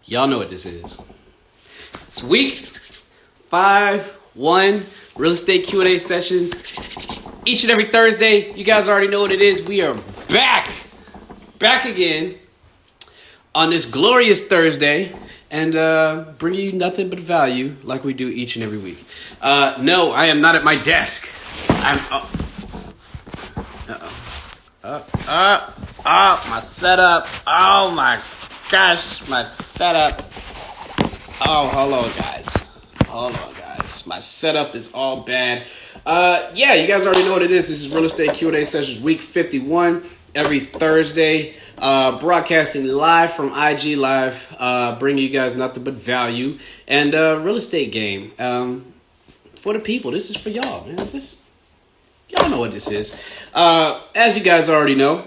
Y'all know what this is. It's week 5-1 real estate Q&A sessions. Each and every Thursday, you guys already know what it is. We are back again on this glorious Thursday and bringing you nothing but value like we do each and every week. No, I am not at my desk. My setup. Oh my gosh, my setup. Oh, hold on, guys. My setup is all bad. Yeah, you guys already know what it is. This is Real Estate Q&A Sessions Week 51 every Thursday. Broadcasting live from IG Live, bringing you guys nothing but value and real estate game for the people. This is for y'all, man. Y'all know what this is. As you guys already know,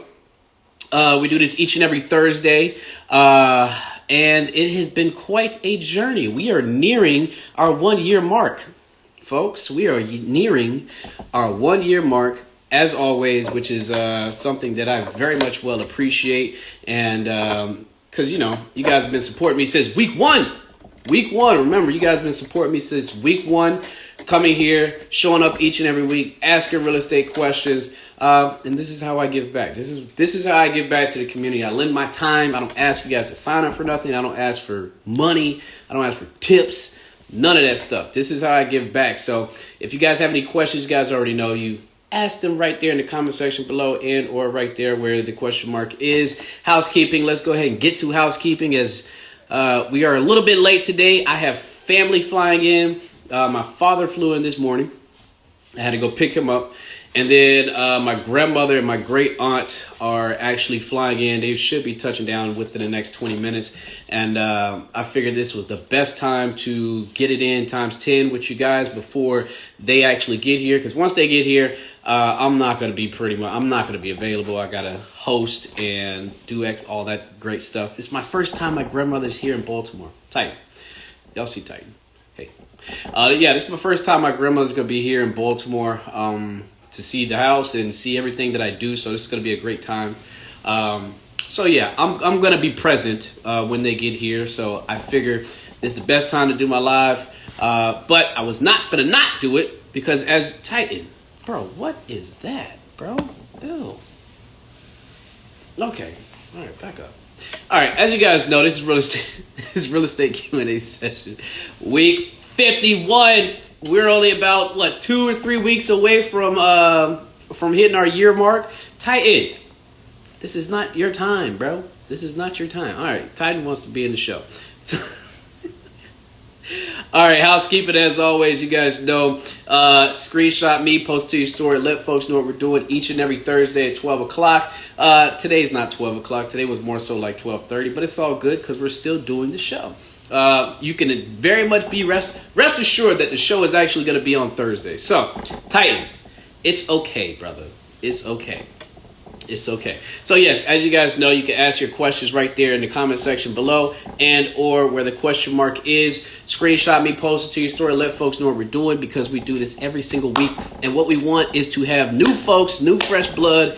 we do this each and every Thursday, and it has been quite a journey. We are nearing our 1 year mark, folks. We are nearing our 1 year mark, as always, which is something that I very much well appreciate. And because, you guys have been supporting me since week one. Remember, you guys have been supporting me since week one. Coming here, showing up each and every week, asking real estate questions. And this is how I give back. This is how I give back to the community. I lend my time. I don't ask you guys to sign up for nothing. I don't ask for money. I don't ask for tips. None of that stuff. This is how I give back. So if you guys have any questions, you guys already know, you ask them right there in the comment section below and or right there where the question mark is. Housekeeping. Let's go ahead and get to housekeeping as we are a little bit late today. I have family flying in. My father flew in this morning. I had to go pick him up. And then my grandmother and my great aunt are actually flying in. They should be touching down within the next 20 minutes. And I figured this was the best time to get it in times 10 with you guys before they actually get here. Because once they get here, I'm not going to be available. I got to host and do all that great stuff. It's my first time my grandmother's here in Baltimore. Titan. Y'all see Titan. Hey. Yeah, this is my first time my grandmother's going to be here in Baltimore to see the house and see everything that I do. So this is going to be a great time. So yeah, I'm going to be present when they get here. So I figure this is the best time to do my live. But I was not going to not do it because as Titan, bro, what is that, bro? Ew. Okay. All right, back up. All right, as you guys know, this is real estate Q&A session week 51. We're only about 2 or 3 weeks away from hitting our year mark. Titan, this is not your time, bro. This is not your time. All right, Titan wants to be in the show. All right, housekeeping as always. You guys know, screenshot me, post to your story, let folks know what we're doing each and every Thursday at 12 o'clock. Today's not 12 o'clock. Today was more so like 12:30, but it's all good because we're still doing the show. You can very much be rest assured that the show is actually going to be on Thursday. So, Titan, it's okay, brother. It's okay. It's okay. So yes, as you guys know, you can ask your questions right there in the comment section below and or where the question mark is. Screenshot me, post it to your story, let folks know what we're doing because we do this every single week. And what we want is to have new folks, new fresh blood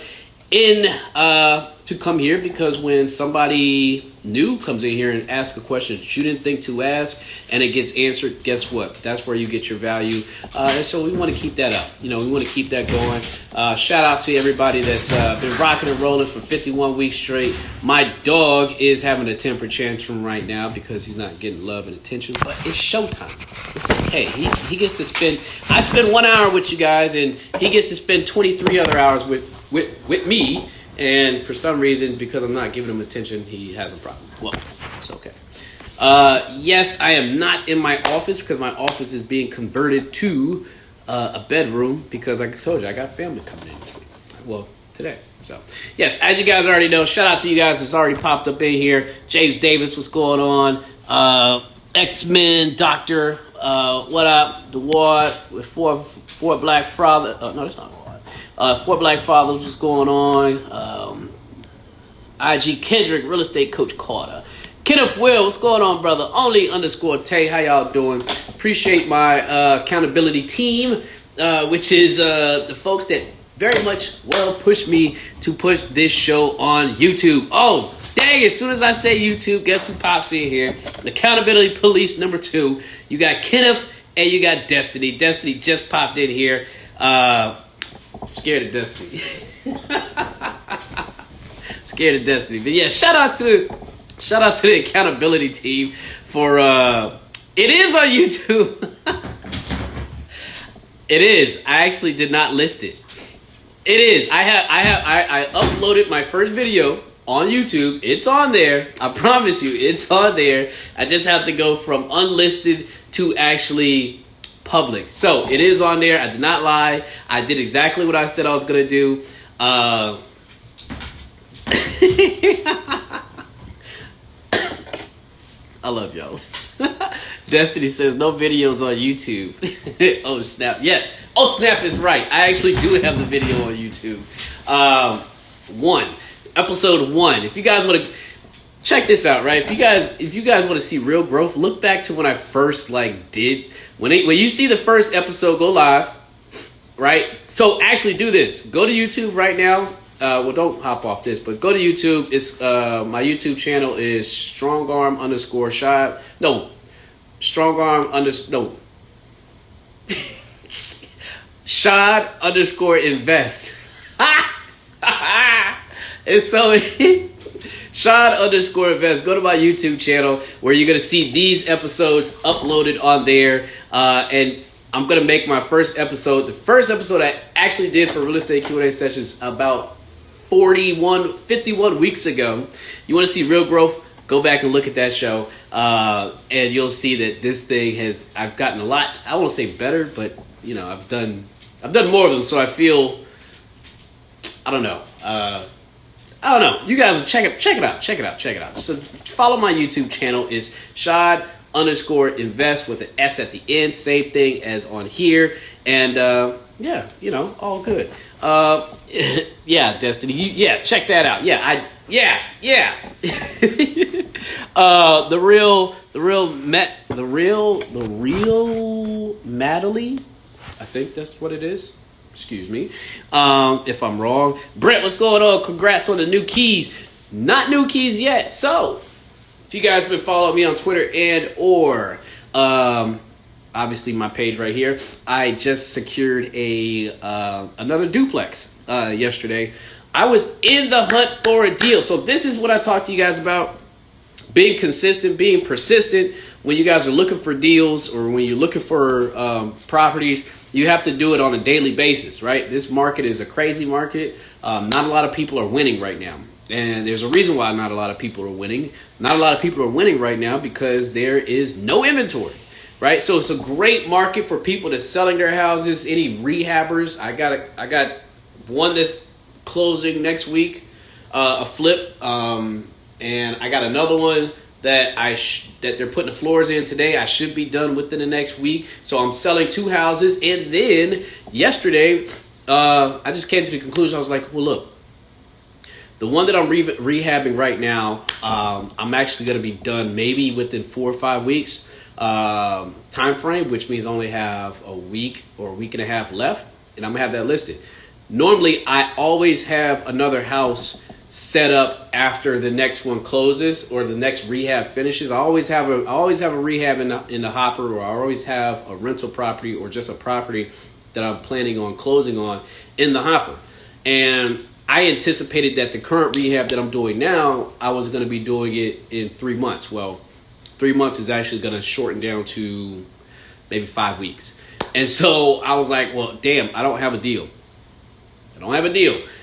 in to come here because when somebody new comes in here and asks a question that you didn't think to ask and it gets answered, guess what? That's where you get your value. And so we want to keep that up. We want to keep that going. Shout out to everybody that's been rocking and rolling for 51 weeks straight. My dog is having a temper tantrum right now because he's not getting love and attention, but it's showtime. It's okay. He gets to I spend 1 hour with you guys and he gets to spend 23 other hours with me. And for some reason, because I'm not giving him attention, he has a problem. Well, it's okay. Yes, I am not in my office because my office is being converted to a bedroom because I told you I got family coming in this week. Well, today. So, yes, as you guys already know, shout out to you guys that's already popped up in here. James Davis, what's going on? X-Men, Doctor, what up? The Ward with four Black Fathers. No, that's not Ward. 4 Black Fathers, what's going on? IG Kendrick, Real Estate Coach Carter. Kenneth Will, what's going on, brother? Only_Tay, how y'all doing? Appreciate my accountability team, which is the folks that very much pushed me to push this show on YouTube. Oh, Dang, as soon as I say YouTube, guess who pops in here? The Accountability Police number 2. You got Kenneth and you got Destiny. Destiny just popped in here. Scared of Destiny. Scared of Destiny. But yeah, shout out to the accountability team for it is on YouTube. It is. I actually did not list it. It is. I uploaded my first video on YouTube. It's on there. I promise you, it's on there. I just have to go from unlisted to actually public. So it is on there. I did not lie. I did exactly what I said I was gonna do. I love y'all. Destiny says no videos on YouTube. Oh snap! Yes. Oh snap is right. I actually do have the video on YouTube. Episode 1. If you guys want to check this out, right? If you guys want to see real growth, look back to when I first did when you see the first episode go live, right? So actually do this. Go to YouTube right now. Well, don't hop off this, but go to YouTube. It's my YouTube channel is strongarm_Rashaad. No, Rashaad_invest. And so Rashaad_invest. Go to my YouTube channel where you're gonna see these episodes uploaded on there. And I'm gonna make my first episode. The first episode I actually did for real estate Q&A sessions about 51 weeks ago. You want to see real growth? Go back and look at that show, and you'll see that this thing I've gotten a lot. I won't say better, but I've done more of them. So I feel, I don't know. You guys check it out. So follow my YouTube channel. It's Rashaad_invest with an S at the end. Same thing as on here. And yeah, all good. Yeah, Destiny. Check that out. Yeah. The real Madeline. I think that's what it is. Excuse me if I'm wrong. Brett, what's going on? Congrats on the new keys. Not new keys yet. So, if you guys been following me on Twitter or obviously my page right here, I just secured another duplex yesterday. I was in the hunt for a deal. So this is what I talked to you guys about. Being consistent, being persistent. When you guys are looking for deals or when you're looking for properties, you have to do it on a daily basis, right? This market is a crazy market. Not a lot of people are winning right now. And there's a reason why not a lot of people are winning. Not a lot of people are winning right now because there is no inventory, right? So it's a great market for people that's selling their houses. Any rehabbers, I got one that's closing next week, a flip, and I got another one that that they're putting the floors in today. I should be done within the next week. So I'm selling 2 houses, and then yesterday I just came to the conclusion. I was like, well, look, the one that I'm rehabbing right now, I'm actually going to be done maybe within 4 or 5 weeks time frame, which means I only have a week or a week and a half left, and I'm gonna have that listed. Normally, I always have another house set up after the next one closes or the next rehab finishes. I always have a rehab in the hopper, or I always have a rental property or just a property that I'm planning on closing on in the hopper. And I anticipated that the current rehab that I'm doing now, I was going to be doing it in 3 months. Well, 3 months is actually going to shorten down to maybe 5 weeks. And so I was like, well, damn, I don't have a deal.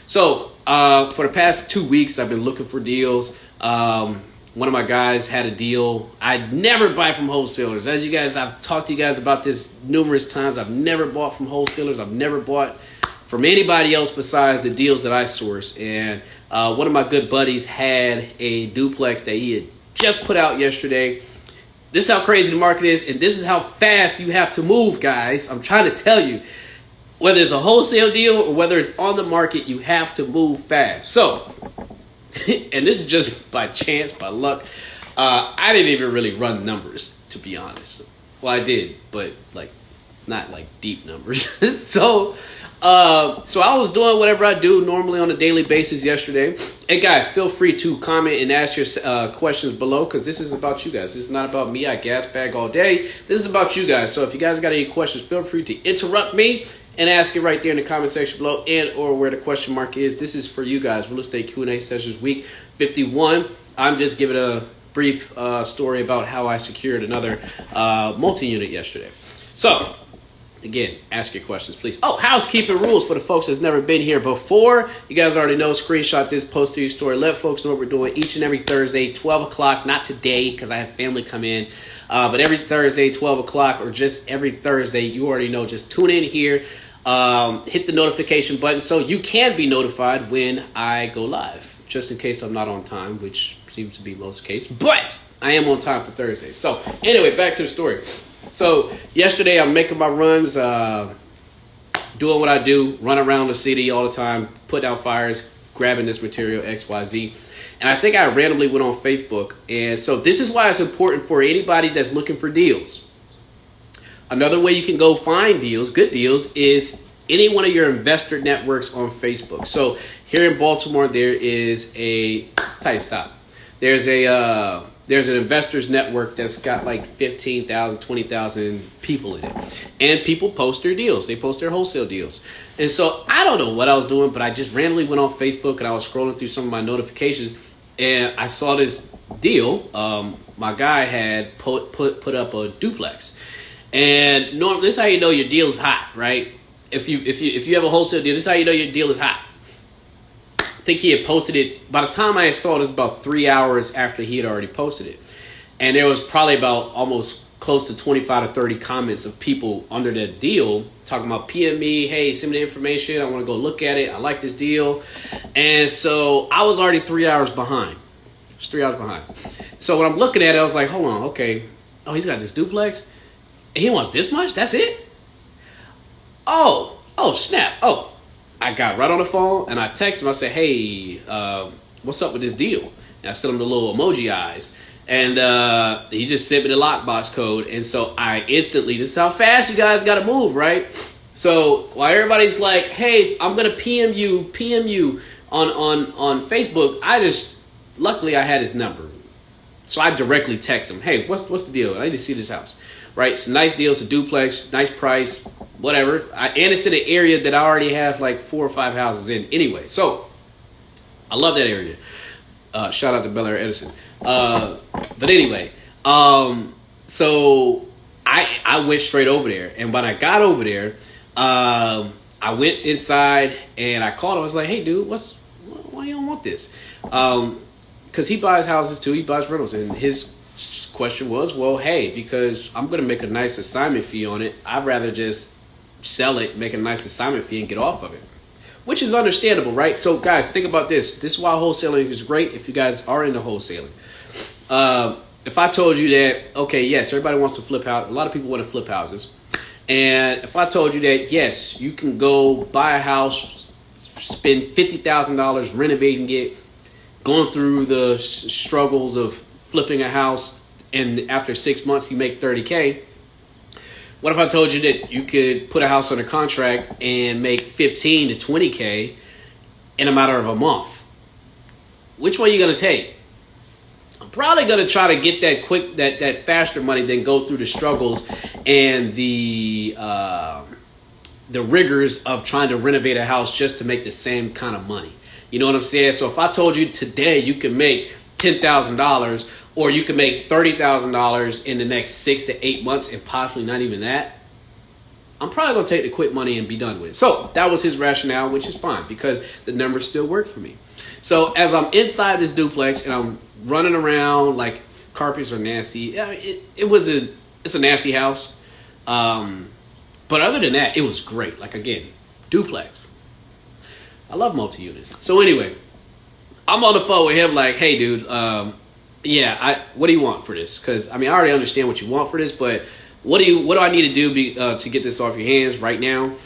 So for the past 2 weeks, I've been looking for deals. One of my guys had a deal. I never buy from wholesalers. As you guys, I've talked to you guys about this numerous times. I've never bought from wholesalers. I've never bought from anybody else besides the deals that I source. And one of my good buddies had a duplex that he had just put out yesterday. This is how crazy the market is, and this is how fast you have to move, guys. I'm trying to tell you. Whether it's a wholesale deal or whether it's on the market, you have to move fast. So, and this is just by chance, by luck. I didn't even really run numbers, to be honest. Well, I did, but not deep numbers. So, So I was doing whatever I do normally on a daily basis yesterday. And guys, feel free to comment and ask your questions below, because this is about you guys. This is not about me. I gas bag all day. This is about you guys. So if you guys got any questions, feel free to interrupt me and ask it right there in the comment section below, and or where the question mark is. This is for you guys. Real Estate Q&A Sessions Week 51. I'm just giving a brief story about how I secured another multi-unit yesterday. So, again, ask your questions, please. Oh, housekeeping rules for the folks that's never been here before. You guys already know, screenshot this, post to your story. Let folks know what we're doing each and every Thursday, 12 o'clock. Not today, because I have family come in. But every Thursday, 12 o'clock, or just every Thursday, you already know. Just tune in here. Hit the notification button so you can be notified when I go live. Just in case I'm not on time, which seems to be most cases. But I am on time for Thursday. So, anyway, back to the story. So yesterday I'm making my runs, doing what I do, run around the city all the time, putting out fires, grabbing this material, XYZ. And I think I randomly went on Facebook. And so this is why it's important for anybody that's looking for deals. Another way you can go find deals, good deals, is any one of your investor networks on Facebook. So here in Baltimore, there is there's an investors network that's got like 15,000, 20,000 people in it. And people post their deals. They post their wholesale deals. And so I don't know what I was doing, but I just randomly went on Facebook and I was scrolling through some of my notifications and I saw this deal. My guy had put up a duplex. And normally, this is how you know your deal is hot, right? If you have a wholesale deal, this is how you know your deal is hot. I think he had posted it. By the time I saw it, it was about 3 hours after he had already posted it. And there was probably about almost close to 25 to 30 comments of people under that deal talking about PM me, hey, send me the information. I want to go look at it. I like this deal. And so I was already 3 hours behind. I was 3 hours behind. So when I'm looking at it, I was like, hold on, okay. Oh, he's got this duplex? And he wants this much? That's it? Oh, snap. Oh. I got right on the phone and I texted him. I said, hey, what's up with this deal? And I sent him the little emoji eyes. And he just sent me the lockbox code. And so I instantly, this is how fast you guys got to move, right? So while everybody's like, hey, I'm going to PM you on Facebook, luckily I had his number. So I directly text him, hey, what's the deal? I need to see this house, right? It's a nice deal. It's a duplex, nice price. Whatever. And it's in an area that I already have like 4 or 5 houses in anyway. So I love that area. Shout out to Bel Air Edison. But anyway, so I went straight over there. And when I got over there, I went inside and I called him. I was like, hey, dude, why you don't want this? Because he buys houses too. He buys rentals. And his question was, well, hey, because I'm going to make a nice assignment fee on it, I'd rather just sell it, make a nice assignment fee, and get off of it, which is understandable, right? So guys, think about this. This is why wholesaling is great if you guys are into wholesaling. If I told you that, okay, yes, everybody wants to flip house. A lot of people want to flip houses. And if I told you that, yes, you can go buy a house, spend $50,000 renovating it, going through the struggles of flipping a house, and after 6 months you make $30K. What if I told you that you could put a house under contract and make 15 to 20K in a matter of a month? Which one are you going to take? I'm probably going to try to get that quick, that faster money than go through the struggles and the rigors of trying to renovate a house just to make the same kind of money. You know what I'm saying? So if I told you today you can make $10,000, or you can make $30,000 in the next 6 to 8 months and possibly not even that, I'm probably going to take the quick money and be done with it. So that was his rationale, which is fine because the numbers still work for me. So as I'm inside this duplex and I'm running around, like, carpets are nasty. It's a nasty house. But other than that, it was great. Like, again, duplex. I love multi-units. So anyway, I'm on the phone with him like, hey, dude, what do you want for this? Because, I mean, I already understand what you want for this, but what do I need to do to get this off your hands right now?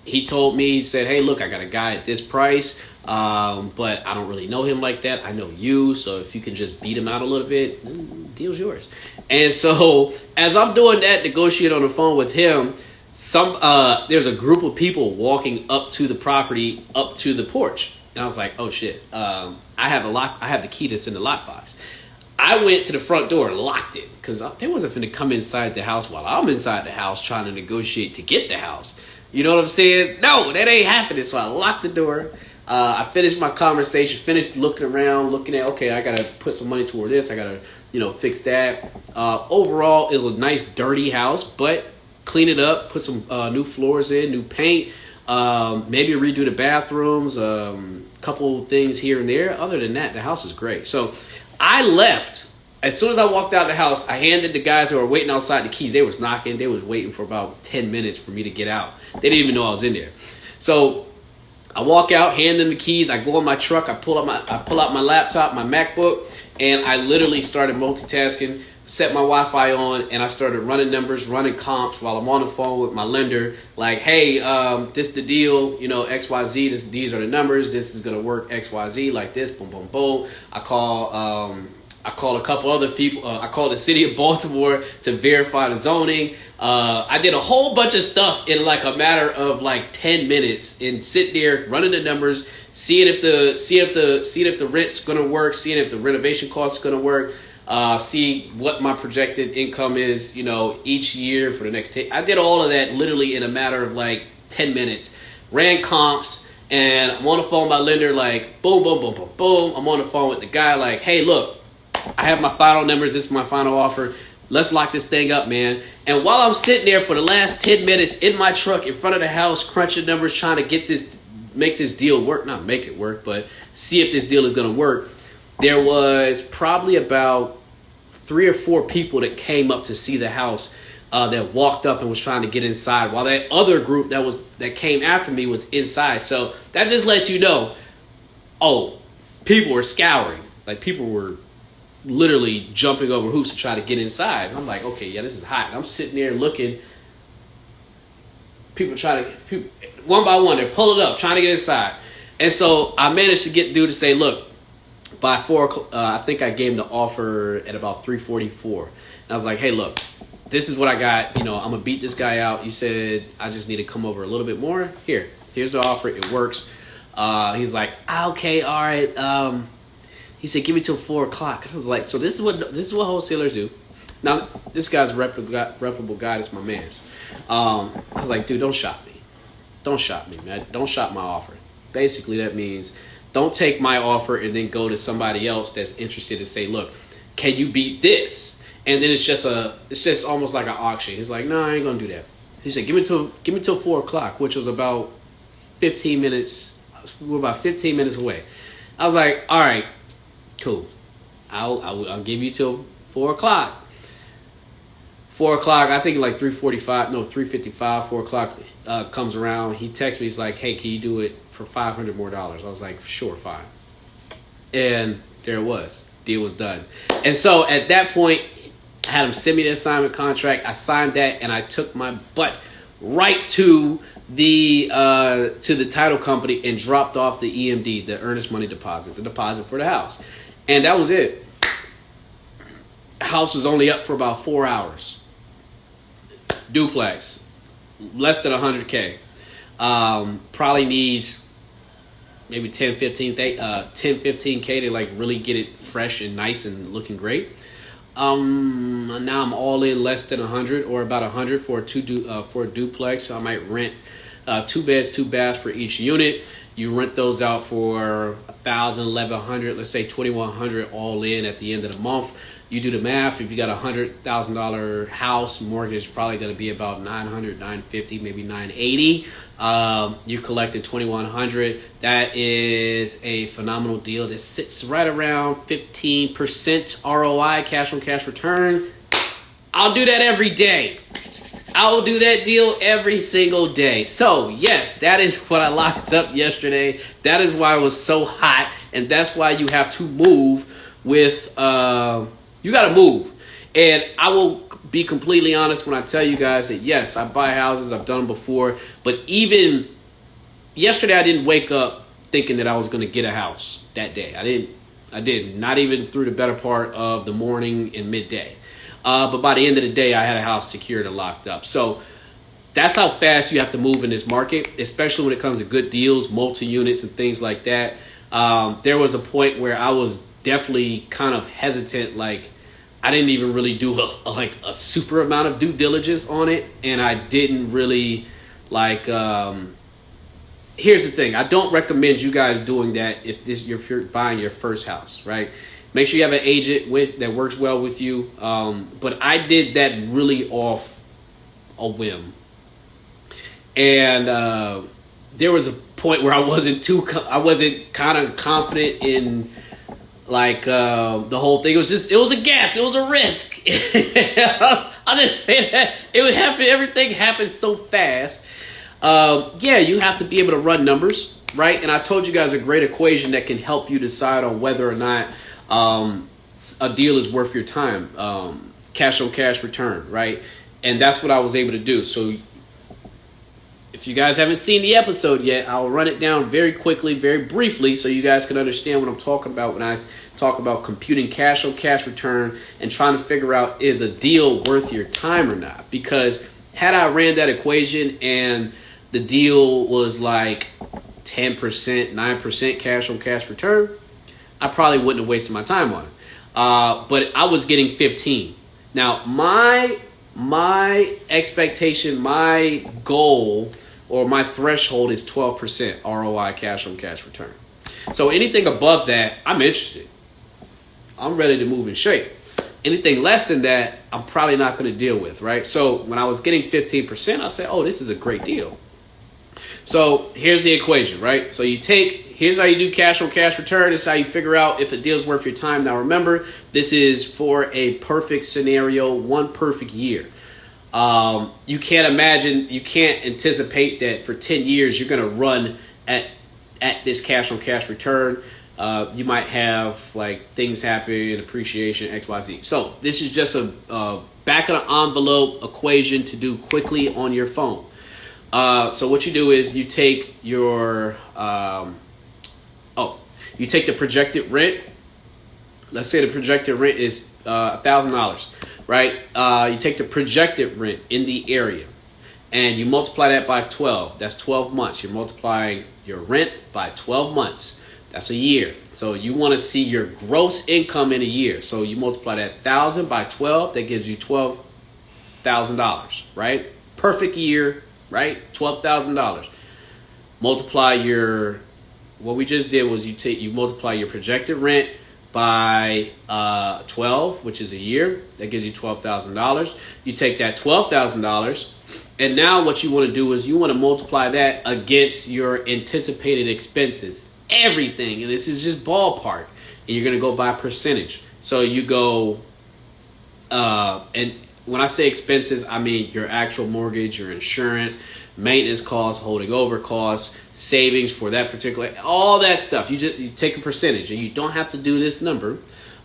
He told me, he said, hey, look, I got a guy at this price, but I don't really know him like that. I know you, so if you can just beat him out a little bit, deal's yours. And so as I'm doing that, negotiate on the phone with him, there's a group of people walking up to the property, up to the porch. And I was like, oh shit. I have the key that's in the lockbox. I went to the front door and locked it because they wasn't finna come inside the house while I'm inside the house trying to negotiate to get the house. You know what I'm saying? No, that ain't happening. So I locked the door. I finished my conversation, finished looking around, looking at, okay, I got to put some money toward this. I got to, fix that. Overall, it was a nice, dirty house, but clean it up, put some new floors in, new paint, maybe redo the bathrooms, couple things here and there. Other than that, the house is great. So I left. As soon as I walked out the house, I handed the guys who were waiting outside the keys. They was knocking. They was waiting for about 10 minutes for me to get out. They didn't even know I was in there. So I walk out, hand them the keys. I go in my truck. I pull out my laptop, my MacBook, and I literally started multitasking, set my Wi-Fi on, and I started running numbers, running comps while I'm on the phone with my lender. Like, hey, this the deal, XYZ. These are the numbers. This is gonna work XYZ like this. Boom, boom, boom. I called a couple other people. I called the city of Baltimore to verify the zoning. I did a whole bunch of stuff in like a matter of like 10 minutes and sit there running the numbers, seeing if the rent's gonna work, seeing if the renovation cost is gonna work, see what my projected income is, each year for the next 10. I did all of that literally in a matter of like 10 minutes. Ran comps, and I'm on the phone with my lender, like boom, boom, boom, boom, boom. I'm on the phone with the guy, like, hey, look, I have my final numbers. This is my final offer. Let's lock this thing up, man. And while I'm sitting there for the last 10 minutes in my truck in front of the house, crunching numbers, trying to make this deal work, not make it work, but see if this deal is going to work, there was probably about 3 or 4 people that came up to see the house that walked up and was trying to get inside, while that other group that came after me was inside. So that just lets you know, people were scouring. Like, people were literally jumping over hoops to try to get inside. And I'm like, okay, yeah, this is hot. And I'm sitting there looking. People one by one, they're pulling up, trying to get inside. And so I managed to get dude to say, look, by 4 o'clock, I think I gave him the offer at about 3:44. And I was like, hey, look, this is what I got. I'm going to beat this guy out. You said I just need to come over a little bit more. Here's the offer. It works. He's like, okay, all right. He said, give me till 4 o'clock. I was like, so this is what wholesalers do. Now, this guy's a reputable guy. That's my man's. I was like, dude, don't shop me. Don't shop me, man. Don't shop my offer. Basically, that means don't take my offer and then go to somebody else that's interested and say, look, can you beat this? And then it's just almost like an auction. He's like, no, I ain't gonna do that. He said, give me till 4 o'clock, which was about 15 minutes. We're about 15 minutes away. I was like, all right, cool. I'll give you till 4 o'clock. 4 o'clock, I think like 3:55, 4 o'clock comes around. He texts me, he's like, hey, can you do it for $500 more? I was like, sure, fine. And there it was. Deal was done. And so at that point, I had him send me the assignment contract. I signed that, and I took my butt right to the title company and dropped off the EMD, the earnest money deposit, the deposit for the house. And that was it. House was only up for about 4 hours. Duplex, less than 100K. Probably needs maybe 15K to like really get it fresh and nice and looking great. Now I'm all in less than 100 or about 100 for a duplex. So I might rent 2 beds, 2 baths for each unit. You rent those out for $1,000, $1,100, let's say $2,100 all in at the end of the month. You do the math. If you got $100,000 house, mortgage is probably going to be about $900, $950, maybe $980. You collected $2,100. That is a phenomenal deal that sits right around 15% ROI, cash on cash return. I'll do that every day. I will do that deal every single day. So yes, that is what I locked up yesterday. That is why it was so hot, and that's why you have to move with. You got to move. And I will be completely honest when I tell you guys that, yes, I buy houses. I've done them before. But even yesterday, I didn't wake up thinking that I was going to get a house that day. I didn't. Not even through the better part of the morning and midday. But by the end of the day, I had a house secured and locked up. So that's how fast you have to move in this market, especially when it comes to good deals, multi-units and things like that. There was a point where I was definitely kind of hesitant. Like, I didn't even really do a super amount of due diligence on it. And I didn't really here's the thing. I don't recommend you guys doing that if you're buying your first house, right? Make sure you have an agent that works well with you. But I did that really off a whim. And there was a point where I wasn't kind of confident in the whole thing. It was a guess. It was a risk. I'll just say that it would happen. Everything happens so fast. You have to be able to run numbers, right? And I told you guys a great equation that can help you decide on whether or not a deal is worth your time. Cash on cash return, right? And that's what I was able to do. So if you guys haven't seen the episode yet, I'll run it down very quickly, very briefly, so you guys can understand what I'm talking about when I talk about computing cash on cash return and trying to figure out, is a deal worth your time or not? Because had I ran that equation and the deal was like 10%, 9% cash on cash return, I probably wouldn't have wasted my time on it. But I was getting 15. Now, my expectation, my goal, or my threshold is 12% ROI cash on cash return. So anything above that, I'm interested. I'm ready to move in shape. Anything less than that, I'm probably not going to deal with, right? So when I was getting 15%, I said, oh, this is a great deal. So here's the equation, right? So here's how you do cash on cash return. This is how you figure out if a deal is worth your time. Now remember, this is for a perfect scenario, one perfect year. You can't anticipate that for 10 years you're going to run at this cash on cash return. You might have things happen, appreciation, X, Y, Z. So this is just a back of the envelope equation to do quickly on your phone. So what you do is you take your you take the projected rent. Let's say the projected rent is $1,000, right? You take the projected rent in the area and you multiply that by 12. That's 12 months. You're multiplying your rent by 12 months. That's a year. So you want to see your gross income in a year. So you multiply that 1,000 by 12. That gives you $12,000, right? Perfect year, right? $12,000. Multiply what we just did was you multiply your projected rent by 12, which is a year. That gives you $12,000. You take that $12,000, and now what you want to do is you want to multiply that against your anticipated expenses. Everything, and this is just ballpark, and you're going to go by percentage. So you go, and when I say expenses, I mean your actual mortgage, your insurance, maintenance costs, holding over costs, savings for that particular, all that stuff. You take a percentage, and you don't have to do this number,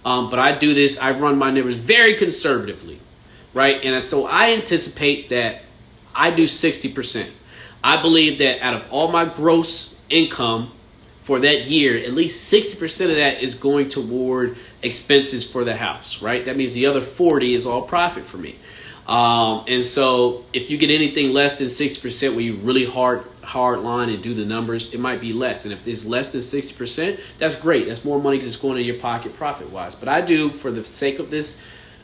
but I do this. I run my numbers very conservatively, right? And so I anticipate that I do 60%. I believe that out of all my gross income for that year, at least 60% of that is going toward expenses for the house, right? That means the other 40 is all profit for me. And so if you get anything less than 60%, when you really hard line and do the numbers, it might be less. And if it's less than 60%, that's great. That's more money just going in your pocket profit-wise. But I do, for the sake of this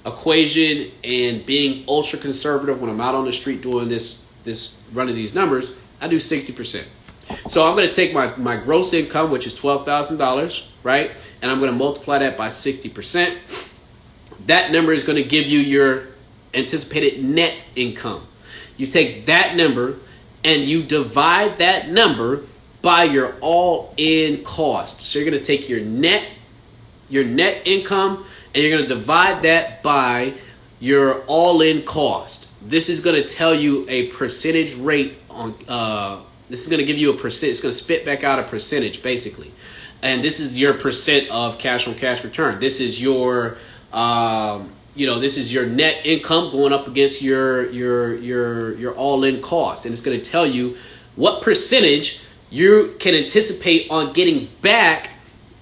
equation and being ultra conservative when I'm out on the street doing this running these numbers, I do 60%. So I'm going to take my gross income, which is $12,000, right? And I'm going to multiply that by 60%. That number is going to give you your anticipated net income. You take that number and you divide that number by your all-in cost. So you're going to take your net income and you're going to divide that by your all-in cost. This is going to tell you a percentage rate on this is going to give you a percent. It's going to spit back out a percentage, basically. And this is your percent of cash on cash return. This is your, this is your net income going up against your all-in cost. And it's going to tell you what percentage you can anticipate on getting back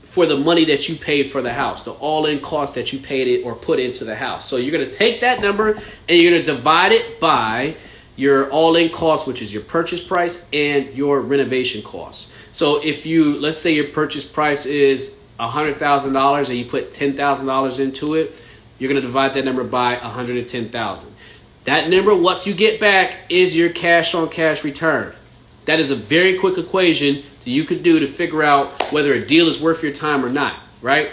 for the money that you paid for the house, the all-in cost that you paid it or put into the house. So you're going to take that number and you're going to divide it by your all-in cost, which is your purchase price, and your renovation costs. So if you, let's say your purchase price is $100,000 and you put $10,000 into it, you're going to divide that number by 110,000. That number, once you get back, is your cash-on-cash return. That is a very quick equation that you could do to figure out whether a deal is worth your time or not, right?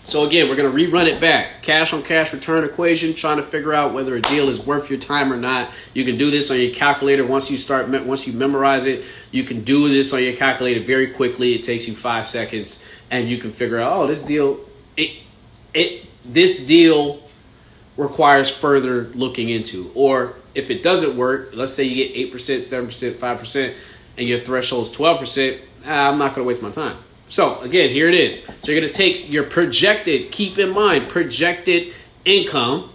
So again, we're going to rerun it back. Cash-on-cash return equation, trying to figure out whether a deal is worth your time or not. You can do this on your calculator. Once you memorize it, you can do this on your calculator very quickly. It takes you 5 seconds, and you can figure out, oh, this deal requires further looking into. Or if it doesn't work, let's say you get 8%, 7%, 5%, and your threshold is 12%, I'm not going to waste my time. So again, here it is. So you're going to take your projected, keep in mind, projected income.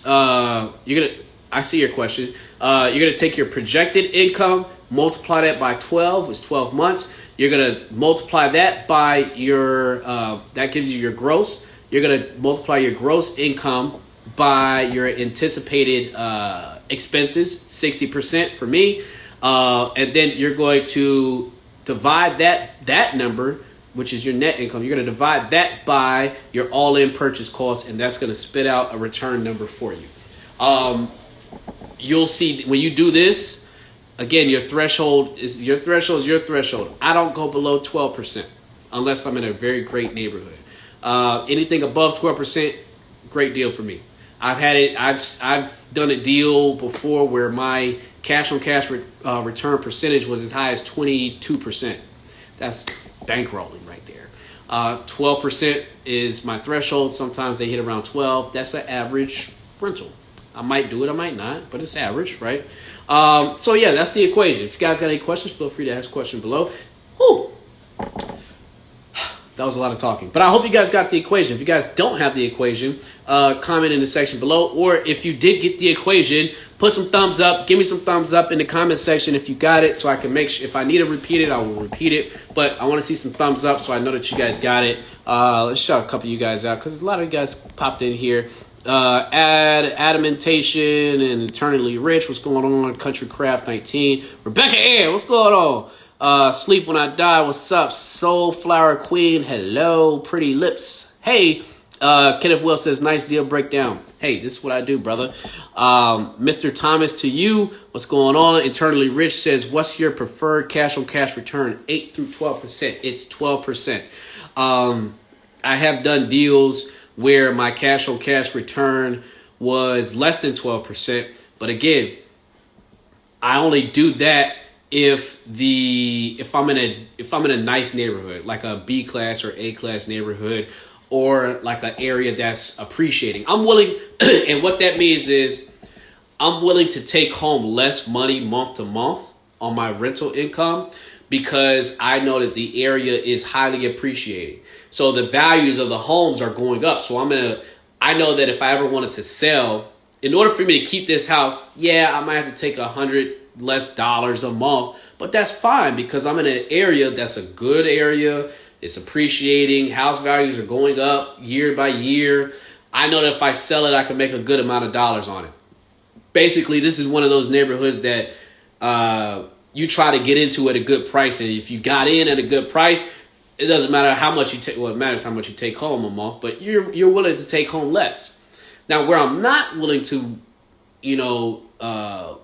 I see your question. You're going to take your projected income, multiply that by 12, it's 12 months. You're going to multiply that by your, that gives you your gross. You're going to multiply your gross income by your anticipated expenses, 60% for me. And then you're going to divide that number, which is your net income. You're going to divide that by your all-in purchase cost, and that's going to spit out a return number for you. You'll see when you do this, again, your threshold is your threshold. I don't go below 12% unless I'm in a very great neighborhood. Anything above 12%, great deal for me. I've done a deal before where my cash-on-cash return percentage was as high as 22%. That's bankrolling right there. 12% is my threshold. Sometimes they hit around 12. That's an average rental. I might do it, I might not, but it's average, right? So yeah, that's the equation. If you guys got any questions, feel free to ask a question below. Whew. That was a lot of talking, but I hope you guys got the equation. If you guys don't have the equation, comment in the section below. Or if you did get the equation, put some thumbs up. Give me some thumbs up in the comment section if you got it, so I can make sure if I need to repeat it, I will repeat it. But I want to see some thumbs up so I know that you guys got it. Let's shout a couple of you guys out because a lot of you guys popped in here. Adamantation and Eternally Rich, what's going on? Country Craft 19. Rebecca Air, what's going on? Sleep When I Die, what's up? Soul Flower Queen, hello. Pretty Lips, hey. Kenneth Will says, nice deal breakdown. Hey, this is what I do, brother. Mr. Thomas to you, what's going on? Eternally Rich says, what's your preferred cash-on-cash return? 8 through 12%. It's 12%. I have done deals where my cash-on-cash return was less than 12%. But again, I only do that if I'm in a nice neighborhood, like a B class or A class neighborhood, or like an area that's appreciating. I'm willing, and what that means is I'm willing to take home less money month to month on my rental income because I know that the area is highly appreciating. So the values of the homes are going up. So I know that if I ever wanted to sell, in order for me to keep this house, yeah, I might have to take $100 less a month, but that's fine because I'm in an area that's a good area. It's appreciating. House values are going up year by year. I know that if I sell it, I can make a good amount of dollars on it. Basically, this is one of those neighborhoods that you try to get into at a good price. And if you got in at a good price, it doesn't matter how much you take. Well, it matters how much you take home a month, but you're willing to take home less. Now, where I'm not willing to,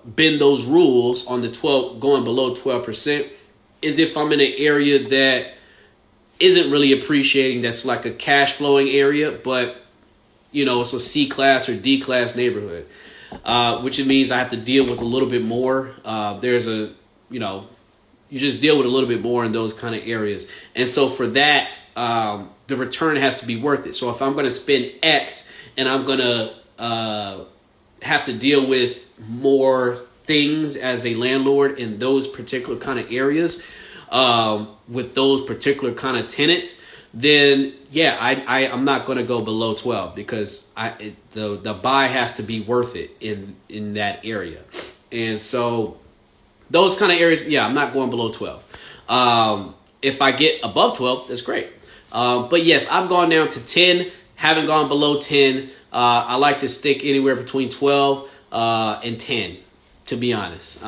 bend those rules on the 12, going below 12%, is if I'm in an area that isn't really appreciating, that's like a cash flowing area, but it's a C class or D class neighborhood, which means I have to deal with a little bit more. You just deal with a little bit more in those kind of areas. And so for that, the return has to be worth it. So if I'm going to spend X and I'm going to have to deal with more things as a landlord in those particular kind of areas, with those particular kind of tenants, then yeah, I'm not going to go below 12 because the buy has to be worth it in that area. And so those kind of areas, yeah, I'm not going below 12. If I get above 12, that's great. But yes, I've gone down to 10, haven't gone below 10. I like to stick anywhere between 12 and 10. to be honest.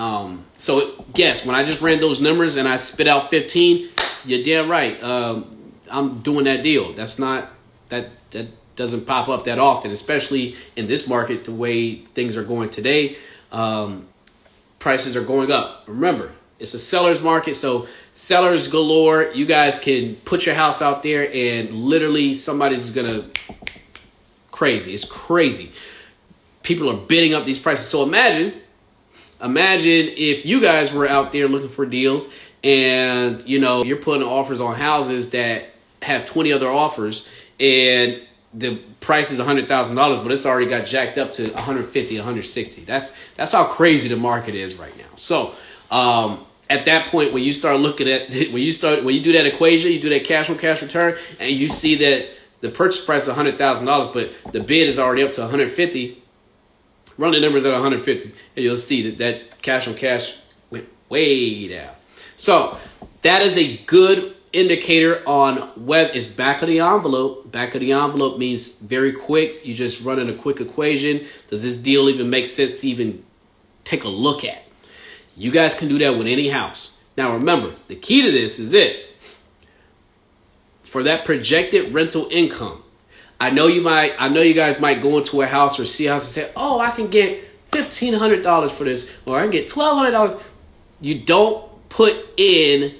So yes, when I just ran those numbers and I spit out 15, you're damn right. I'm doing that deal. That doesn't pop up that often, especially in this market, the way things are going today. Prices are going up. Remember, it's a seller's market, so sellers galore. You guys can put your house out there and literally somebody's gonna crazy. It's crazy. People are bidding up these prices. So imagine if you guys were out there looking for deals and you're putting offers on houses that have 20 other offers and the price is $100,000, but it's already got jacked up to 150, 160. That's how crazy the market is right now. So at that point, when you start looking at when you do that equation, you do that cash on cash return, and you see that the purchase price is $100,000, but the bid is already up to 150. Run the numbers at 150, and you'll see that cash on cash went way down. So that is a good indicator on whether it's back of the envelope. Back of the envelope means very quick. You just run in a quick equation. Does this deal even make sense to even take a look at? You guys can do that with any house. Now remember, the key to this is this. For that projected rental income, I know you guys might go into a house or see a house and say, oh, I can get $1,500 for this, or I can get $1,200. You don't put in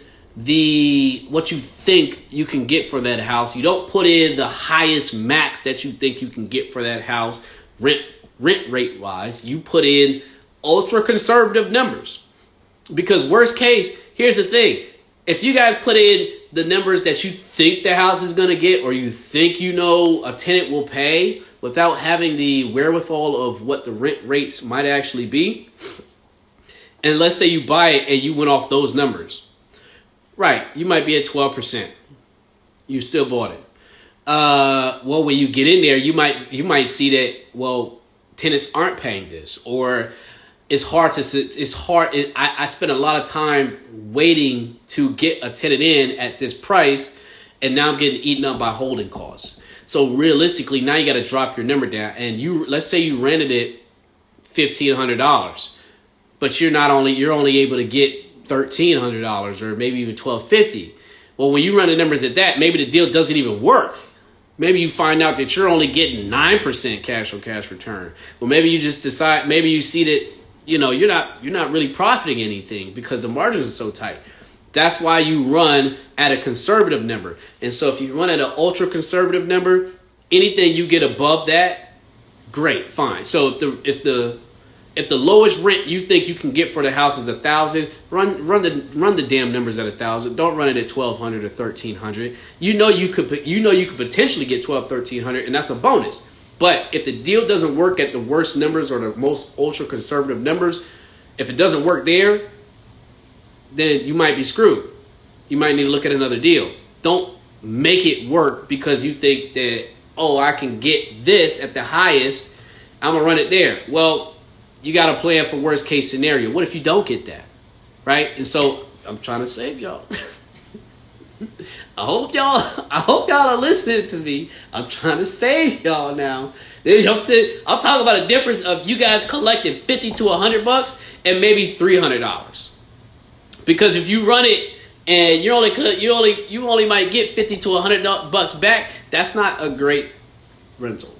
what you think you can get for that house. You don't put in the highest max that you think you can get for that house rent rate wise. You put in ultra conservative numbers, because worst case, here's the thing. If you guys put in the numbers that you think the house is going to get, or you think a tenant will pay, without having the wherewithal of what the rent rates might actually be, and let's say you buy it and you went off those numbers, right, you might be at 12%. You still bought it. Well, when you get in there, you might see that, well, tenants aren't paying this, or it's hard. I spent a lot of time waiting to get a tenant in at this price, and now I'm getting eaten up by holding costs. So realistically, now you got to drop your number down, and let's say you rented it $1,500, but you're only able to get $1,300 or maybe even $1,250. Well, when you run the numbers at that, maybe the deal doesn't even work. Maybe you find out that you're only getting 9% cash on cash return. Well, maybe you just decide. Maybe you see that you're not really profiting anything because the margins are so tight. That's why you run at a conservative number. And so if you run at an ultra conservative number, anything you get above that, great, fine. So if the lowest rent you think you can get for the house is $1,000, run the damn numbers at $1,000. Don't run it at $1,200 or $1,300. You could potentially get $1,200, $1,300, and that's a bonus. But if the deal doesn't work at the worst numbers or the most ultra conservative numbers, if it doesn't work there, then you might be screwed. You might need to look at another deal. Don't make it work because you think that, oh, I can get this at the highest, I'm going to run it there. Well, you got to plan for worst case scenario. What if you don't get that? Right? And so I'm trying to save y'all. I hope y'all are listening to me. I'm trying to save y'all now. I'm talking about a difference of you guys collecting $50 to $100 and maybe $300. Because if you run it and you only might get $50 to $100 back, that's not a great rental.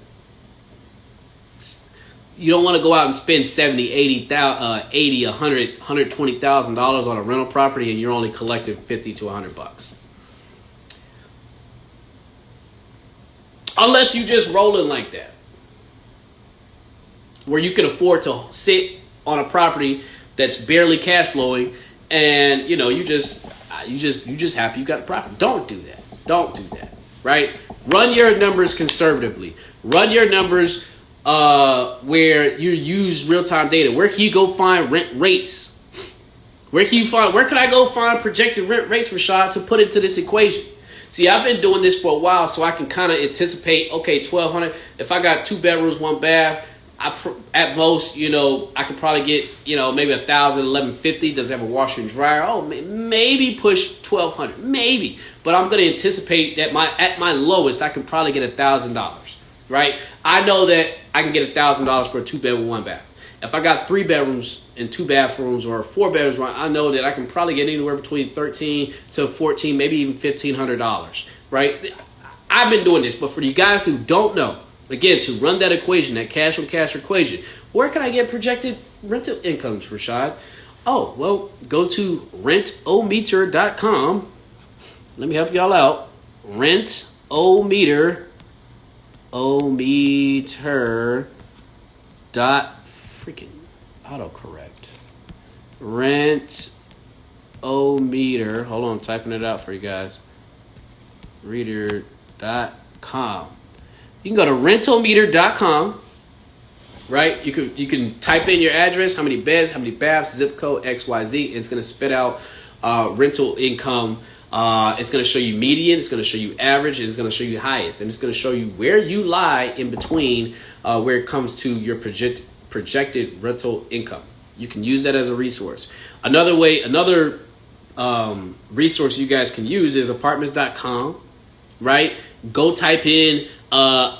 You don't want to go out and spend $70, $80, $100, $120,000 on a rental property and you're only collecting $50 to $100. Unless you just rolling like that, where you can afford to sit on a property that's barely cash flowing, and you just happy you got a property. Don't do that. Right? Run your numbers conservatively. Run your numbers where you use real-time data. Where can you go find rent rates? Where can I go find projected rent rates, Rashaad, to put into this equation? See, I've been doing this for a while, so I can kind of anticipate, okay, $1,200. If I got 2 bedrooms, 1 bath, at most, I could probably get, maybe $1,000, $1,150. Does it have a washer and dryer? Oh, maybe push $1,200, maybe. But I'm going to anticipate that at my lowest, I can probably get $1,000, right? I know that I can get $1,000 for a 2-bedroom, 1 bath. if I got 3 bedrooms and 2 bathrooms or 4 bedrooms, I know that I can probably get anywhere between $13 to $14, maybe even $1,500, right? I've been doing this, but for you guys who don't know, again, to run that equation, that cash on cash equation, where can I get projected rental incomes, Rashaad? Oh, well, go to rentometer.com. Let me help y'all out. Rentometer. Freaking autocorrect. Rentometer. Hold on, I'm typing it out for you guys. Reader.com. You can go to rentometer.com. Right? You can type in your address, how many beds, how many baths, zip code, XYZ. It's going to spit out rental income. It's going to show you median. It's going to show you average. It's going to show you highest. And it's going to show you where you lie in between where it comes to your projected rental income. You can use that as a resource. Another resource you guys can use is apartments.com. Right? Go type in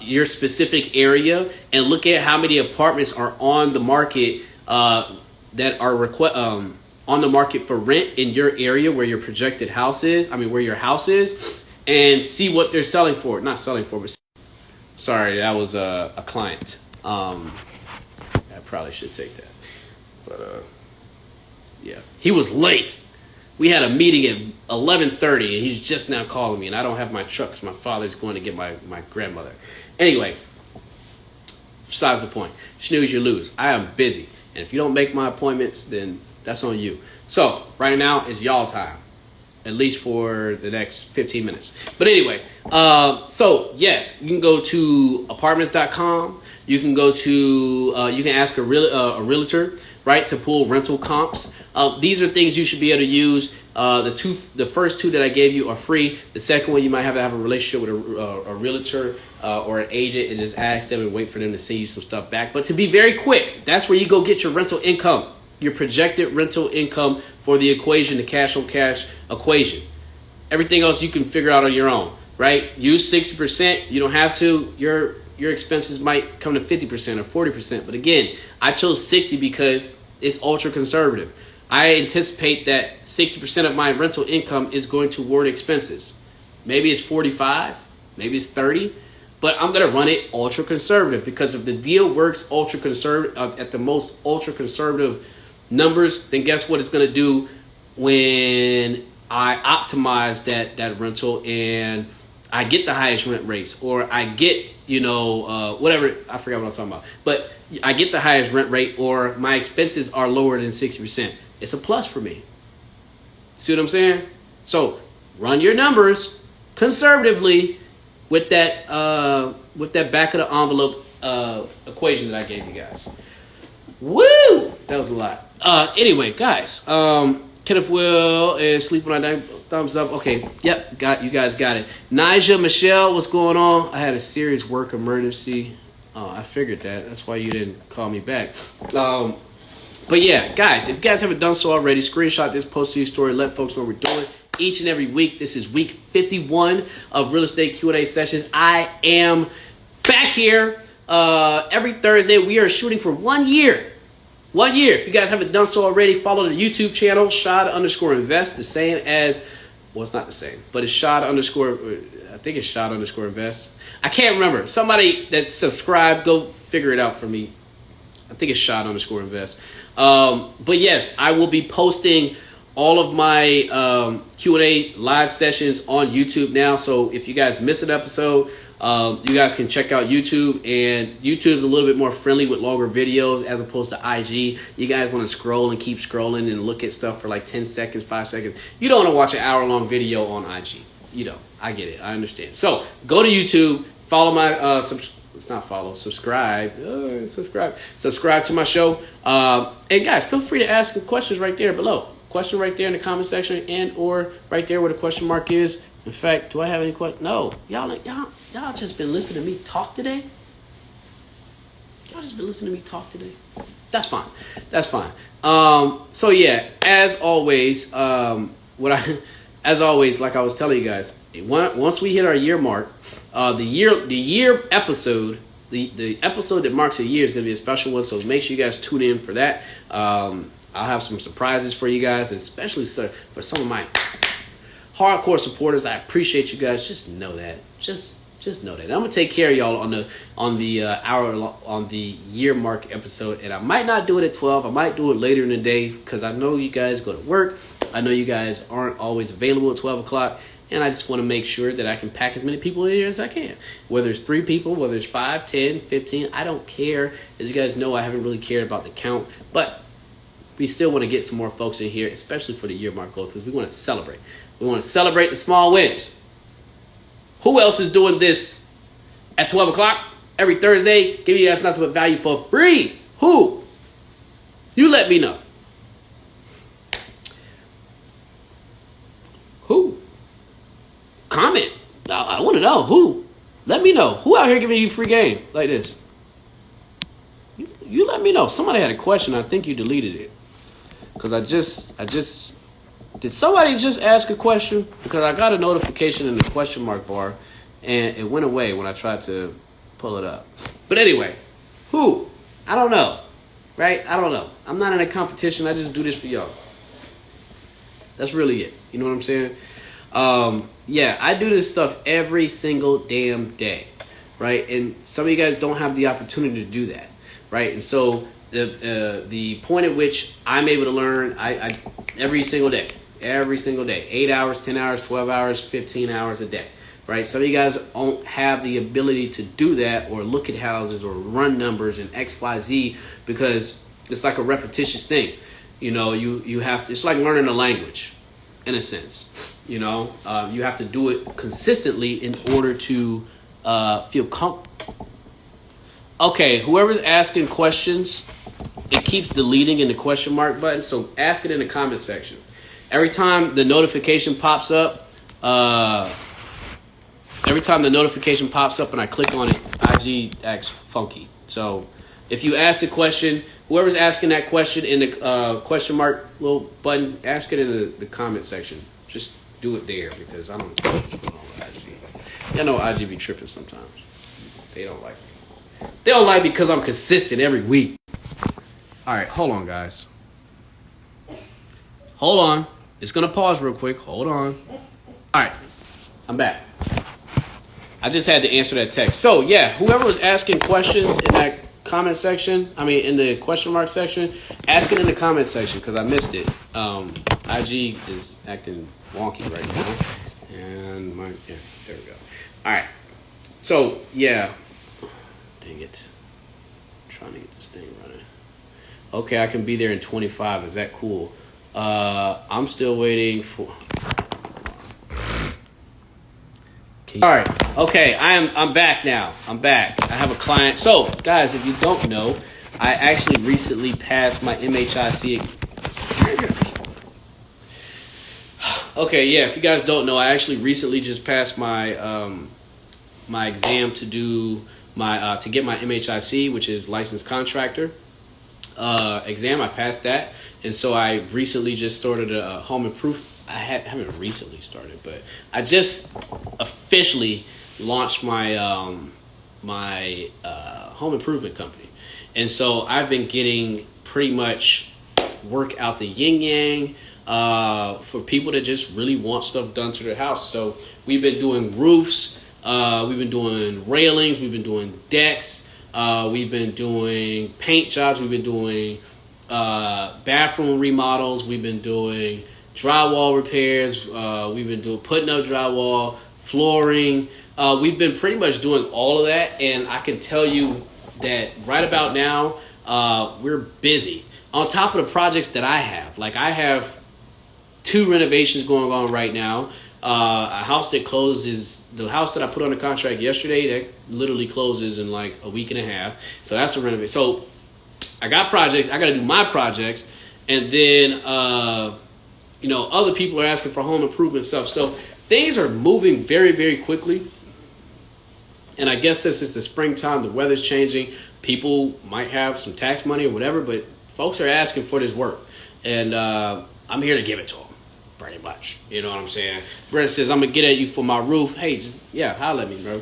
your specific area and look at how many apartments are on the market that are on the market for rent in your area where your projected house is. Where your house is, and see what they're selling for. Not selling for, but sorry, that was a client. I probably should take that, but yeah, he was late. We had a meeting at 11:30, and he's just now calling me, and I don't have my truck because my father's going to get my grandmother. Anyway, besides the point, snooze, you lose. I am busy, and if you don't make my appointments, then that's on you. So right now is y'all time, at least for the next 15 minutes. But anyway, so yes, you can go to apartments.com. You can go to, you can ask a realtor, right, to pull rental comps. These are things you should be able to use. The first 2 that I gave you are free. The second one, you might have to have a relationship with a realtor or an agent and just ask them and wait for them to send you some stuff back. But to be very quick, that's where you go get your rental income, your projected rental income for the equation, the cash on cash equation. Everything else you can figure out on your own, right? Use 60%. You don't have to. Your expenses might come to 50% or 40%. But again, I chose 60 because it's ultra conservative. I anticipate that 60% of my rental income is going toward expenses. Maybe it's 45, maybe it's 30, but I'm going to run it ultra conservative because if the deal works ultra conservative at the most ultra conservative numbers, then guess what it's going to do when I optimize that rental and I get the highest rent rates, or I get, whatever, I forgot what I was talking about, but I get the highest rent rate, or my expenses are lower than 60%. It's a plus for me. See what I'm saying? So run your numbers conservatively with that back of the envelope equation that I gave you guys. Woo! That was a lot. Anyway, guys, Kenneth Will is sleeping on that. Thumbs up. Okay. Yep. You guys got it. Nigel, Michelle, what's going on? I had a serious work emergency. Oh, I figured that. That's why you didn't call me back. But yeah, guys, if you guys haven't done so already, screenshot this, post to your story, let folks know what we're doing each and every week. This is week 51 of Real Estate Q&A sessions. I am back here every Thursday. We are shooting for 1 year. 1 year. If you guys haven't done so already, follow the YouTube channel, Rashaad_invest, the same as, well, it's not the same, but it's I think it's Rashaad_invest. I can't remember. Somebody that's subscribed, go figure it out for me. I think it's Rashaad_invest. But yes, I will be posting all of my Q&A live sessions on YouTube now. So if you guys miss an episode, you guys can check out YouTube, and YouTube is a little bit more friendly with longer videos as opposed to IG. You guys want to scroll and keep scrolling and look at stuff for like 10 seconds, 5 seconds. You don't want to watch an hour-long video on IG. You don't. I get it. I understand. So go to YouTube, follow my subscribe to my show. And guys, feel free to ask questions right there below. Question right there in the comment section, and or right there where the question mark is. In fact, do I have any questions? No. Y'all just been listening to me talk today? Y'all just been listening to me talk today? That's fine. So yeah, as always, like I was telling you guys, once we hit our year mark, the year episode the episode that marks a year is going to be a special one, so make sure you guys tune in for that. I'll have some surprises for you guys, especially for some of my hardcore supporters. I appreciate you guys. Just know that. Just know that. And I'm gonna take care of y'all on the year mark episode, and I might not do it at 12. I might do it later in the day because I know you guys go to work. I know you guys aren't always available at 12 o'clock. And I just want to make sure that I can pack as many people in here as I can. Whether it's 3 people, whether it's 5, 10, 15, I don't care. As you guys know, I haven't really cared about the count. But we still want to get some more folks in here, especially for the year mark goal, because we want to celebrate. We want to celebrate the small wins. Who else is doing this at 12 o'clock every Thursday? Give you guys nothing but value for free. Who? You let me know. Who? Comment. I want to know who. Let me know who out here giving you free game like this. You let me know. Somebody had a question. I think you deleted it because I just did. Somebody just ask a question because I got a notification in the question mark bar and it went away when I tried to pull it up. But anyway, who? I don't know. Right? I don't know. I'm not in a competition. I just do this for y'all. That's really it. You know what I'm saying? Yeah, I do this stuff every single damn day, right? And some of you guys don't have the opportunity to do that, right? And so the point at which I'm able to learn, I every single day, 8 hours, 10 hours, 12 hours, 15 hours a day, right? Some of you guys don't have the ability to do that or look at houses or run numbers and X, Y, Z because it's like a repetitious thing. You know, you have to, it's like learning a language. In a sense, you know, you have to do it consistently in order to feel comfortable. Okay, whoever's asking questions, it keeps deleting in the question mark button, so ask it in the comment section. Every time the notification pops up, and I click on it, IG acts funky. So if you ask the question, whoever's asking that question in the question mark little button, ask it in the comment section. Just do it there because I don't know IG. Y'all know IG be tripping sometimes. They don't like me. They don't like me because I'm consistent every week. All right, hold on, guys. Hold on. It's going to pause real quick. Hold on. All right, I'm back. I just had to answer that text. So, yeah, whoever was asking questions in that comment section, in the question mark section, ask it in the comment section because I missed it. IG is acting wonky right now. And there we go. All right. So, yeah. Dang it. I'm trying to get this thing running. Okay, I can be there in 25. Is that cool? I'm still waiting for... All right. Okay. I'm back now. I'm back. I have a client. So, guys, if you don't know, I actually recently passed my MHIC. Okay. Yeah. If you guys don't know, I actually recently just passed my my exam to do my to get my MHIC, which is licensed contractor exam. I passed that, and so I recently just started a home improvement. I haven't recently started, but I just officially launched my home improvement company. And so I've been getting pretty much work out the yin yang for people that just really want stuff done to their house. So we've been doing roofs, we've been doing railings, we've been doing decks, we've been doing paint jobs, we've been doing bathroom remodels, we've been doing drywall repairs, we've been doing putting up drywall, flooring. We've been pretty much doing all of that, and I can tell you that right about now, we're busy. On top of the projects that I have, like I have 2 renovations going on right now. A house that closes, the house that I put on the contract yesterday, that literally closes in like a week and a half. So that's a renovation. So I got projects, I got to do my projects, and then other people are asking for home improvement stuff. So things are moving very, very quickly. And I guess since it's the springtime, the weather's changing, people might have some tax money or whatever, but folks are asking for this work. And I'm here to give it to them, pretty much. You know what I'm saying? Brent says, I'm going to get at you for my roof. Hey, holler at me, bro.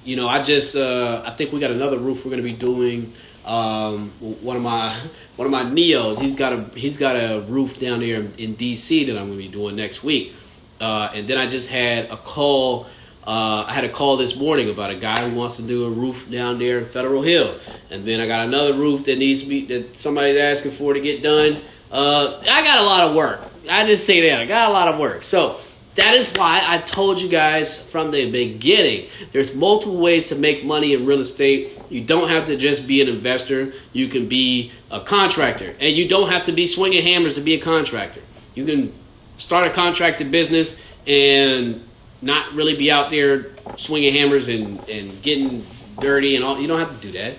I think we got another roof we're gonna be doing. One of my Neos, he's got a roof down there in DC that I'm gonna be doing next week. And then I just had a call. I had a call this morning about a guy who wants to do a roof down there in Federal Hill. And then I got another roof that somebody's asking for to get done. I got a lot of work. I didn't say that. I got a lot of work. So that is why I told you guys from the beginning, there's multiple ways to make money in real estate. You don't have to just be an investor. You can be a contractor. And you don't have to be swinging hammers to be a contractor. You can start a contracting business and not really be out there swinging hammers and getting dirty and all. You don't have to do that.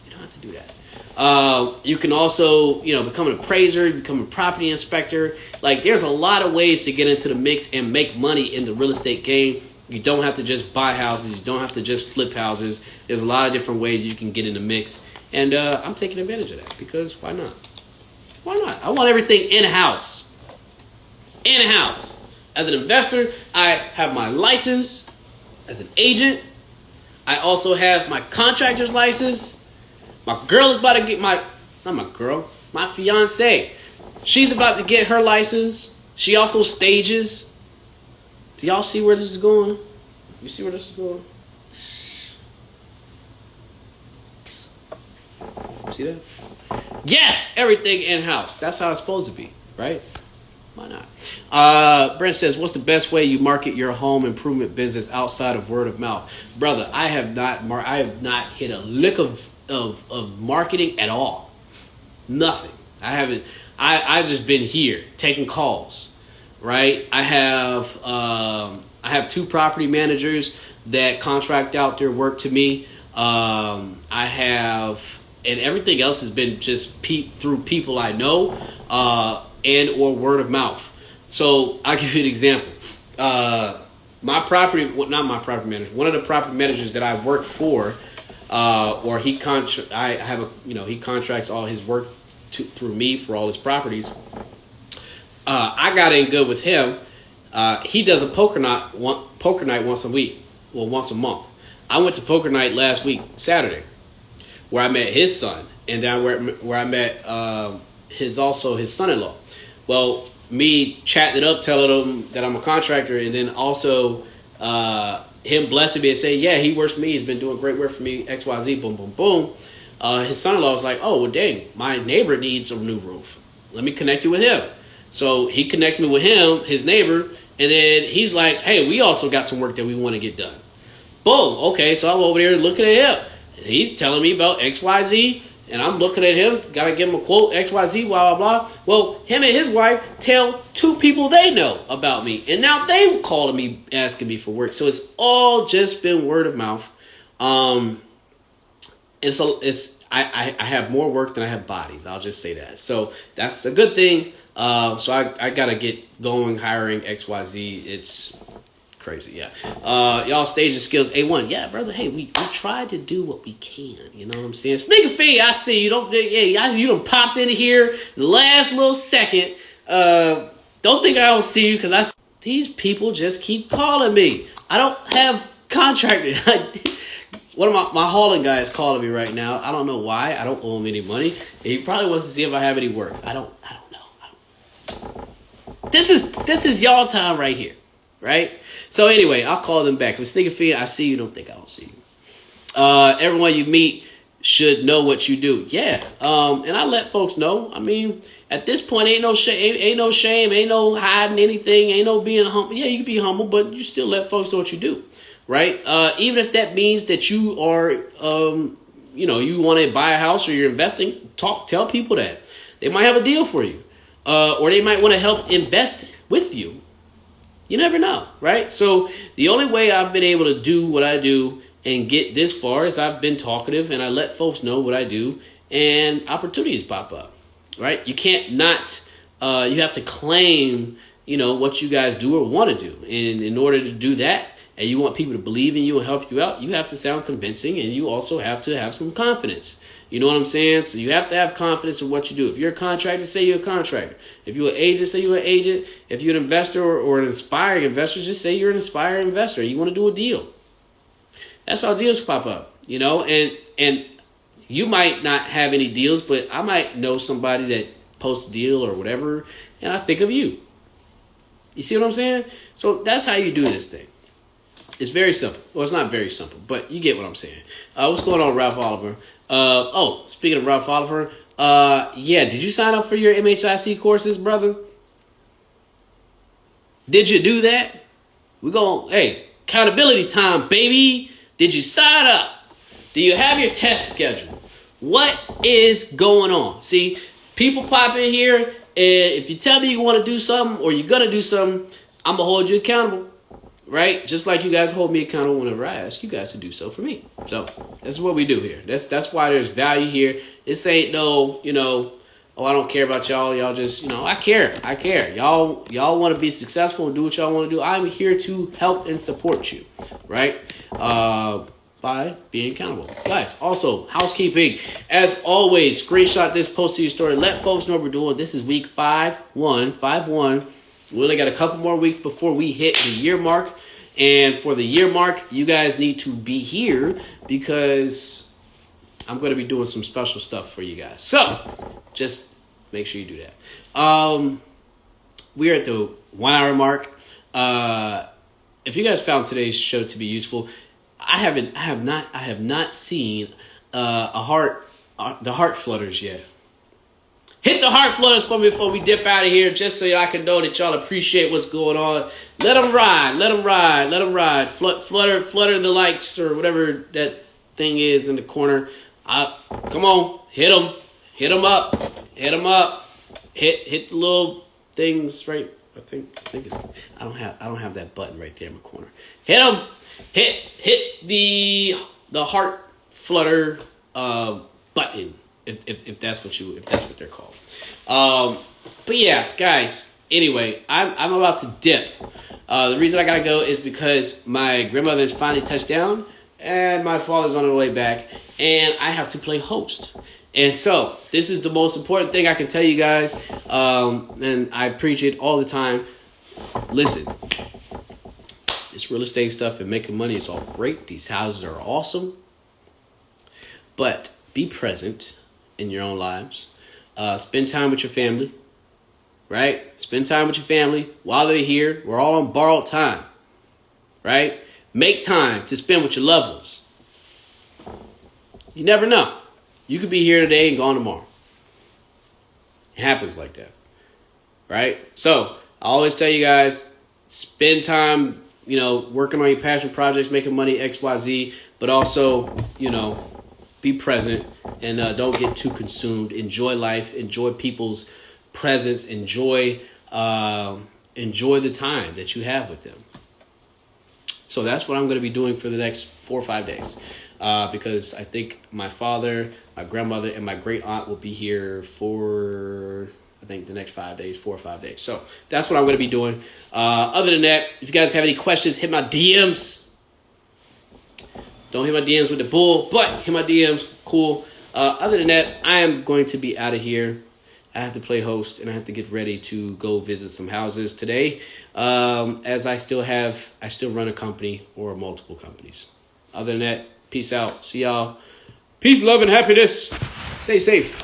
You don't have to do that. You can also, become an appraiser, become a property inspector. Like, there's a lot of ways to get into the mix and make money in the real estate game. You don't have to just buy houses. You don't have to just flip houses. There's a lot of different ways you can get in the mix. And I'm taking advantage of that because why not? Why not? I want everything in-house. In-house. As an investor, I have my license. As an agent, I also have my contractor's license. My girl is about to get my fiance. She's about to get her license. She also stages. Do y'all see where this is going? You see where this is going? See that? Yes, everything in-house. That's how it's supposed to be, right? Why not? Brent says, what's the best way you market your home improvement business outside of word of mouth? Brother, I have not hit a lick of marketing at all. Nothing. I haven't. I've just been here taking calls, right? I have 2 property managers that contract out their work to me. And everything else has been just through people I know, and or word of mouth. So I'll give you an example. Not my property manager, one of the property managers that I work for, he contracts all his work through me for all his properties. I got in good with him. He does a poker night once a week, once a month. I went to poker night last week, Saturday, where I met his son, and then where I met his son-in-law. Well, me chatting it up, telling him that I'm a contractor, and then also him blessing me and saying, yeah, he works for me. He's been doing great work for me, XYZ, boom, boom, boom. His son-in-law was like, oh, well, dang, my neighbor needs a new roof. Let me connect you with him. So he connects me with him, his neighbor, and then he's like, hey, we also got some work that we want to get done. Boom. Okay, so I'm over there looking at him. He's telling me about XYZ, and I'm looking at him, got to give him a quote, XYZ, blah, blah, blah. Well, him and his wife tell 2 people they know about me, and now they calling me, asking me for work. So it's all just been word of mouth. And so I have more work than I have bodies. I'll just say that. So that's a good thing. So I got to get going hiring XYZ. It's crazy, yeah. Y'all stage of skills A1. Yeah, brother. Hey, we try to do what we can. You know what I'm saying? Sneaker fee, I see you. You done popped in here the last little second. Don't think I don't see you because these people just keep calling me. I don't have contractors. One of my hauling guys calling me right now. I don't know why. I don't owe him any money. He probably wants to see if I have any work. I don't know. This is y'all time right here, right? So anyway, I'll call them back. With Sneaker Fee, I see you. Don't think I don't see you. Everyone you meet should know what you do. Yeah. And I let folks know. I mean, at this point, ain't no shame, ain't no hiding anything, ain't no being humble. Yeah, you can be humble, but you still let folks know what you do, right? Even if that means that you are, you want to buy a house or you're investing, tell people that. They might have a deal for you, or they might want to help invest with you. You never know, right? So the only way I've been able to do what I do and get this far is I've been talkative and I let folks know what I do and opportunities pop up, right? You can't not, you have to claim, what you guys do or want to do. And in order to do that, and you want people to believe in you and help you out, you have to sound convincing and you also have to have some confidence. You know what I'm saying? So you have to have confidence in what you do. If you're a contractor, say you're a contractor. If you're an agent, say you're an agent. If you're an investor or an inspiring investor, just say you're an inspiring investor. You want to do a deal. That's how deals pop up, you know, and you might not have any deals, but I might know somebody that posts a deal or whatever, and I think of you. You see what I'm saying? So that's how you do this thing. It's very simple. Well, it's not very simple, but you get what I'm saying. What's going on, Ralph Oliver? Speaking of Ralph Oliver, yeah, did you sign up for your MHIC courses, brother? Did you do that? Hey, accountability time, baby. Did you sign up? Do you have your test schedule? What is going on? See, people pop in here, and if you tell me you want to do something or you're going to do something, I'm going to hold you accountable, right? Just like you guys hold me accountable whenever I ask you guys to do so for me. So that's what we do here. That's why there's value here. This ain't no, oh, I don't care about y'all. Y'all just, I care. Y'all want to be successful and do what y'all want to do. I'm here to help and support you, right? By being accountable. Guys, also, housekeeping. As always, screenshot this, post to your story. Let folks know what we're doing. This is week 5-1. We only got a couple more weeks before we hit the year mark. And for the year mark, you guys need to be here because I'm going to be doing some special stuff for you guys. So, just make sure you do that. We're at the 1 hour mark. If you guys found today's show to be useful, I have not seen the heart flutters yet. Hit the heart flutters for me before we dip out of here, just so I can know that y'all appreciate what's going on. Let them ride. Flutter the likes or whatever that thing is in the corner. Come on, hit them up. Hit the little things right. I think it's. I don't have that button right there in the corner. Hit them. Hit the heart flutter button if that's what they're called. But yeah, guys. Anyway, I'm about to dip. The reason I gotta go is because my grandmother's finally touched down and my father's on the way back, and I have to play host. And so this is the most important thing I can tell you guys, and I preach it all the time. Listen. This real estate stuff and making money is all great. These houses are awesome. But be present in your own lives. Spend time with your family. Right? Spend time with your family while they're here. We're all on borrowed time. Right? Make time to spend with your loved ones. You never know. You could be here today and gone tomorrow. It happens like that. Right? So, I always tell you guys, spend time working on your passion projects, making money, XYZ, but also, be present and don't get too consumed. Enjoy life, enjoy people's presence, enjoy the time that you have with them. So that's what I'm going to be doing for the next 4 or 5 days, because I think my father, my grandmother, and my great aunt will be here for, I think, the next 5 days, 4 or 5 days. So that's what I'm going to be doing. Other than that, if you guys have any questions, hit my DMs. Don't hit my DMs with the bull, but hit my DMs. Cool. Other than that, I am going to be out of here. I have to play host, and I have to get ready to go visit some houses today, as I still run a company or multiple companies. Other than that, peace out. See y'all. Peace, love, and happiness. Stay safe.